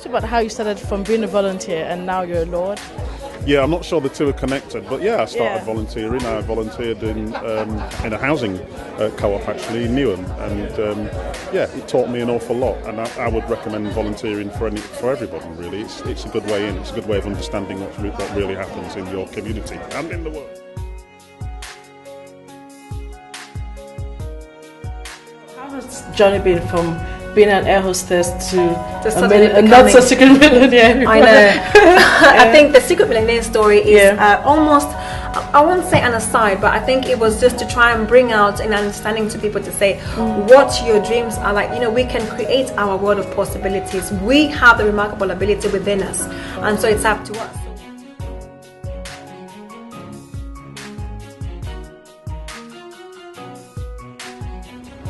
talked about how you started from being a volunteer and now you're a Lord. Yeah, I'm not sure the two are connected, but yeah, I started Yeah. volunteering. I volunteered in a housing co-op actually in Newham, and yeah, it taught me an awful lot. And I would recommend volunteering for everybody. Really, it's a good way in. It's a good way of understanding what really happens in your community and in the world. How has Johnny been from being an air hostess to suddenly a not so secret millionaire? I know. I think the secret millionaire story is almost, I won't say an aside, but I think it was just to try and bring out an understanding to people to say what your dreams are like. You know, we can create our world of possibilities. We have the remarkable ability within us, and so it's up to us.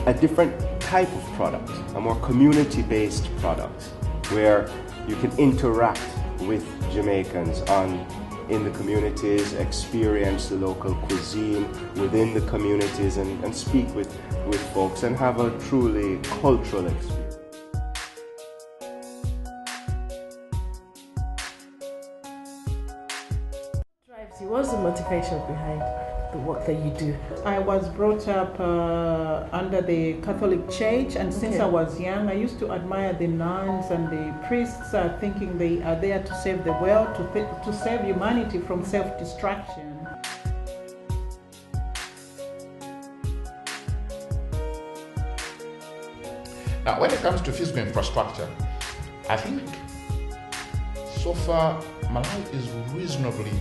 A different type of product, a more community-based product, where you can interact with Jamaicans in the communities, experience the local cuisine within the communities, and speak with folks and have a truly cultural experience. Drives you. What's the motivation behind the work that you do? I was brought up under the Catholic Church, and since I was young, I used to admire the nuns and the priests, thinking they are there to save the world, to save humanity from self-destruction. Now, when it comes to physical infrastructure, I think so far Malawi is reasonably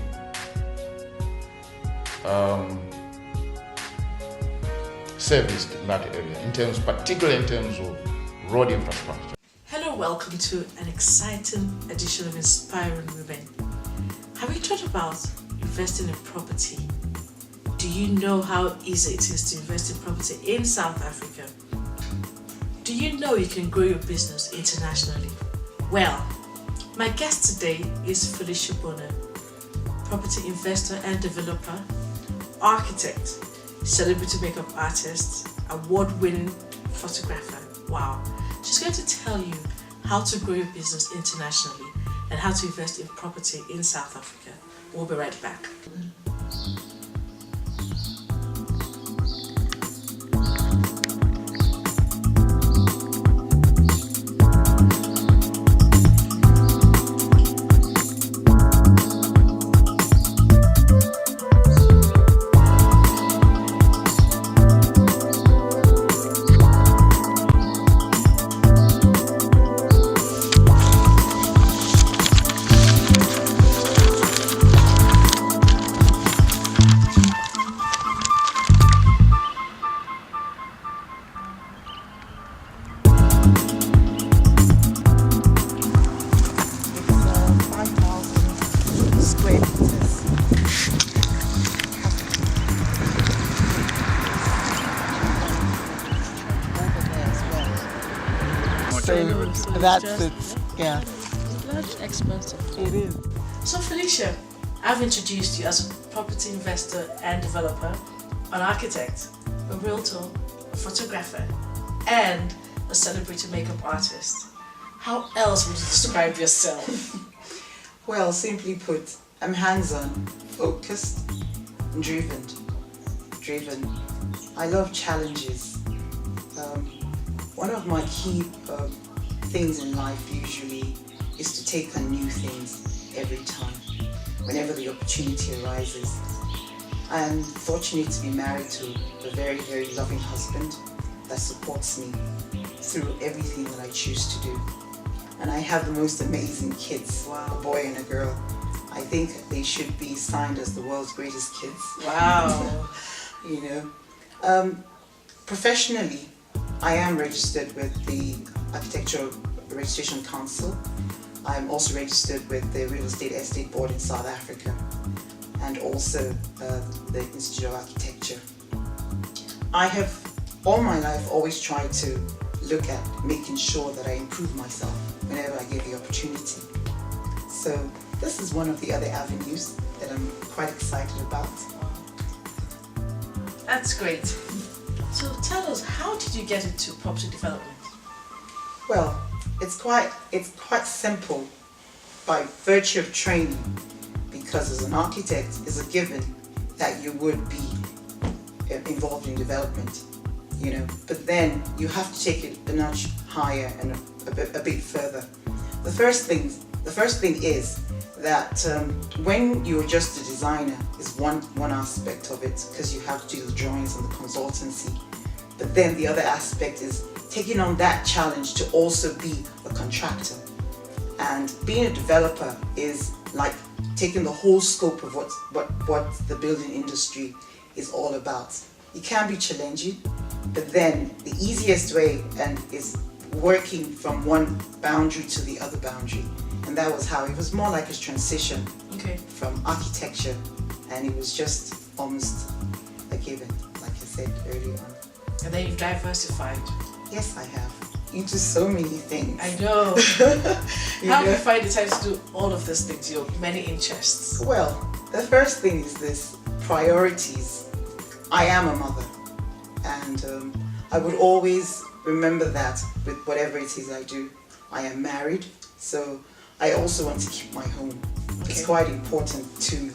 serviced in that area, particularly in terms of road infrastructure. Hello, welcome to an exciting edition of Inspiring Women. Have you thought about investing in property? Do you know how easy it is to invest in property in South Africa? Do you know you can grow your business internationally? Well, my guest today is Felicia Bonner, property investor and developer, architect, celebrity makeup artist, award-winning photographer. Wow. She's going to tell you how to grow your business internationally and how to invest in property in South Africa. We'll be right back. That's it, yeah. Large, expensive. It is. So Felicia, I've introduced you as a property investor and developer, an architect, a realtor, a photographer, and a celebrity makeup artist. How else would you describe yourself? Well, simply put, I'm hands-on, focused, and driven. I love challenges. One of my key things in life usually is to take on new things every time, whenever the opportunity arises. I'm fortunate to be married to a very, very loving husband that supports me through everything that I choose to do. And I have the most amazing kids, a boy and a girl. I think they should be signed as the world's greatest kids. Wow. You know. Professionally, I am registered with the Architectural Registration Council. I'm also registered with the Real Estate Board in South Africa, and also the Institute of Architecture. I have all my life always tried to look at making sure that I improve myself whenever I get the opportunity. So this is one of the other avenues that I'm quite excited about. That's great. So tell us, how did you get into property development? Well, it's quite simple by virtue of training, because as an architect, it's a given that you would be involved in development, you know. But then you have to take it a notch higher and a bit further. The first thing is that when you're just a designer is one aspect of it, because you have to do the drawings and the consultancy. But then the other aspect is taking on that challenge to also be a contractor. And being a developer is like taking the whole scope of what the building industry is all about. It can be challenging, but then the easiest way is working from one boundary to the other boundary. And that was how it was more like a transition from architecture, and it was just almost a given, like I said earlier on. And then you've diversified. Yes, I have. Into so many things. I know. How do you find the time to do all of these things, your many interests? Well, the first thing is this, priorities. I am a mother, and I would always remember that with whatever it is I do. I am married, so I also want to keep my home. It's quite important to me.